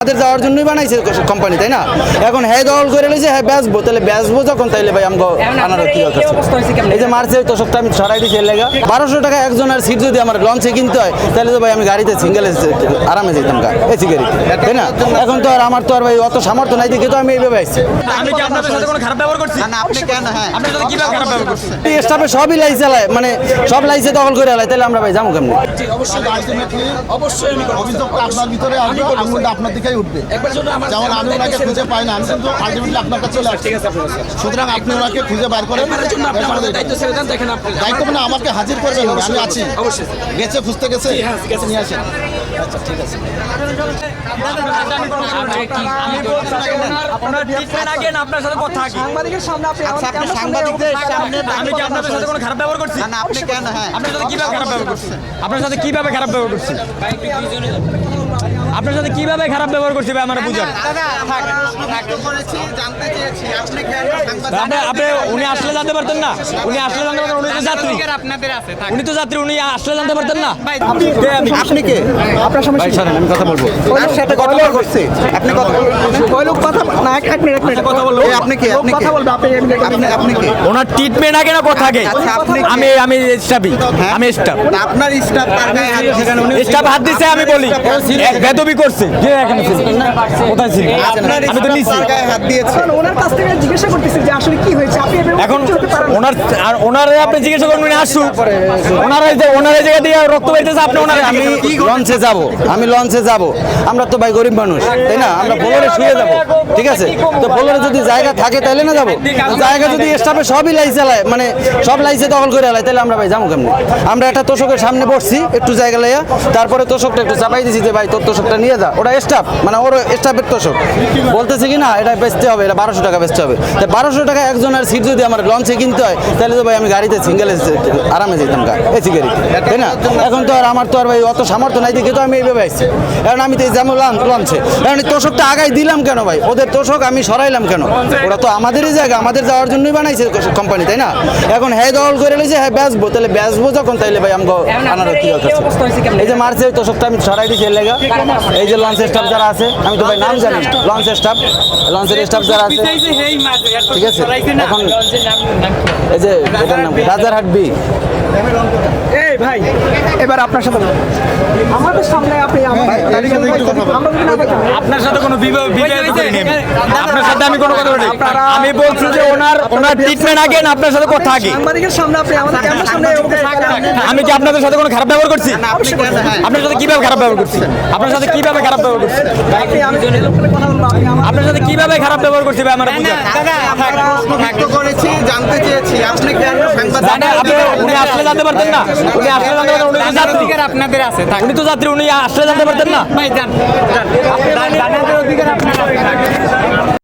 আমাদের যাওয়ার জন্যই বানাইছে কোম্পানি, তাই না? এখন হ্যাঁ দল করে লইছে, হ্যাঁ বেচবো, তাহলে বেচবো যখন, তাইলে ভাই আমাকে আনার কি দরকার? এই যে মার্চে তোষকটা আমি ছড়াই দিচ্ছি এর লেগা 1200 টাকা একজনের সিট যদি আমার লঞ্চে কিনতে হয়, তাহলে তো ভাই আমি গাড়িতে সিঙ্গেল আরামে যেতাম এসি গাড়িতে, তাই না? এখন তো আর আমার তো আর ভাই অত সামর্থ্য নাই, দেখে তো আমি এইভাবে আসছি। আমি কি আপনাদের সাথে কোনো খারাপ ব্যবহার করছি? না আপনি কেন? হ্যাঁ আপনার সাথে কিভাবে খারাপ ব্যবহার করছি? স্টাফে সবই লাইসে চালায়, মানে সব লাইসে দখল করে আলায়, তাহলে আমরা ভাই যাবো কেমনি? অবশ্যই আমি অভিযোগটা আপনার ভিতরে আসবে, আঙুলটা আপনার দিকেই উঠবে। যেমন আমি ওনাকে খুঁজে পাই না, আমি কিন্তু আলটিমেটলি আপনার কাছে চলে আসছি। সুতরাং আপনি ওনাকে খুঁজে বার করেন, দায়িত্ব মানে আমাকে হাজির করবেন, আমি আছি। গেছে খুঁজতে গেছে, নিয়ে আসেন। আচ্ছা ঠিক আছে। আপনার সাথে কথা কি? আমি কি আপনাদের সাথে কোনো খারাপ ব্যবহার করছি? না আপনি কেন? হ্যাঁ আপনার সাথে কিভাবে খারাপ ব্যবহার করছি? আপনার সাথে কিভাবে খারাপ ব্যবহার করছি? আপনার সাথে কিভাবে খারাপ ব্যবহার করছি ভাই আমার বুঝান। আপনি উনি আসলে জানতে পারতেন না? উনি আসলে জানতে পারতেন? উনি তো যাত্রী, উনি তো যাত্রী, উনি আসলে জানতে পারতেন না? আপনি কে? আপনার সমস্যা ভাই ছাড়েন, আমি কথা বলবো। তার সাথে কথা করছে আপনি কথা ওই লোক কথা না এক মিনিট কথা বলবো। আপনি কে? আপনি কথা বলবে আপনি কে? ওনার ট্রিটমেন্ট আগে না কথা আগে? আচ্ছা, আপনি কে? আমি স্টাফই, আমি স্টাফ। আপনার স্টাফ তার গায়ে হাত দিয়েছে কেন? স্টাফ হাত দিছে, আমি বলি বেদবি করছে। কে এখানে ছিল? কোথায় ছিল? আপনার আমি তো স্টাফ নিছি। তার গায়ে হাত দিয়েছে। ওনার কাছ থেকে জিজ্ঞাসা করতেছি যে আসলে কি হয়েছে, আপনি এভাবে এখন কিছু হতে পারেন না। ওনারে আপনি জিজ্ঞাসা করুন, উনি আসুক। ওনার এই জায়গা দিয়ে রক্ত বেরোতেছে, আপনি ওনারে আমি লঞ্চে যাব, আমি লঞ্চে যাব। আমরা তো ভাই গরিব মানুষ, তাই না? আমরা ফ্লোরে শুয়ে যাব, ঠিক আছে? তো ফ্লোরে যদি জায়গা থাকে তাহলে না যাবো। জায়গা যদি স্টাফে সবই লাইসে চালায়, মানে সব লাইসে দখল করে আলায়, তাহলে আমরা ভাই যাবো কেমনি? আমরা একটা তোষকের সামনে বসছি একটু জায়গা লাইয়া, তারপরে তোষকটা একটু চাপাই দিছি যে ভাই তোর তোষকটা নিয়ে যা। ওটা স্টাফ, মানে ওর স্টাফের তোষক বলতেছে কি না এটা বেচতে হবে, এটা 1200 টাকা বেচতে হবে। তাই 1200 টাকা একজনের সিট যদি আমার লঞ্চে কিনতে হয়, তাহলে তো ভাই আমি গাড়িতে সিঙ্গেল আরামে যেতাম এসি গাড়িতে, তাই না? এখন তো আর আমার তো আর ভাই অত সামর্থ্য নাই, দেখে তো আমি এইভাবে আসছি। কারণ আমি তো যেমন লঞ্চে, কারণ এই তোষকটা আগাই দিলাম কেন ভাই? ওদের তোষক আমি সরাইলাম কেন? ওরা তো আমাদেরই জায়গা, আমাদের যাওয়ার জন্যই বানাইছে কোম্পানি, তাই না? এখন হ্যাঁ দখল করে লইছে, হ্যাঁ বেচবো, তাহলে বেচবো যখন, তাইলে ভাই আমাকে আনার কি দরকার? এই যে মার্চে তোষকটা আমি ছড়াই দিচ্ছি এর লেগা, এই যে লঞ্চের স্টাফ যারা আছে, আমি তো ভাই নাম জানি না, লঞ্চের স্টাফ যারা আছে, ঠিক আছে? এখন এই যে এটার নাম কি? রাজারহাট বি। এই ভাই এবার আপনার সাথে আমাদের সামনে আপনি আমরা যদি না দেখি আপনার সাথে কোনো বিবাদ করিনি আমি। আপনার সাথে আমি কোনো কথা বলি। আমি বলছি যে ওনার ট্রিটমেন্ট আগে না আপনার সাথে কথা আগে? সাংবাদিকের সামনে আপনি আমাদের ক্যামেরার সামনে আমি কি আপনাদের সাথে কোনো খারাপ ব্যবহার করছি? আপনি কেন? হ্যাঁ আপনার সাথে কিভাবে খারাপ ব্যবহার করছি? আপনার সাথে কিভাবে খারাপ ব্যবহার করছি? আমি কথা বলবো, আপনি আপনার সাথে কিভাবে খারাপ ব্যবহার করছি ভাই আমার বুঝান। প্রশ্ন করেছি, জানতে চেয়েছি আপনি কেন আপনি উনি আসলে জানতে পারতেন না? উনি আসলে জানতে পারতেন? উনি তো যাত্রী, আপনাদের আছে উনি তো যাত্রী, উনি আসলে জানতে পারতেন না? ভাই যান, জানার অধিকার আপনার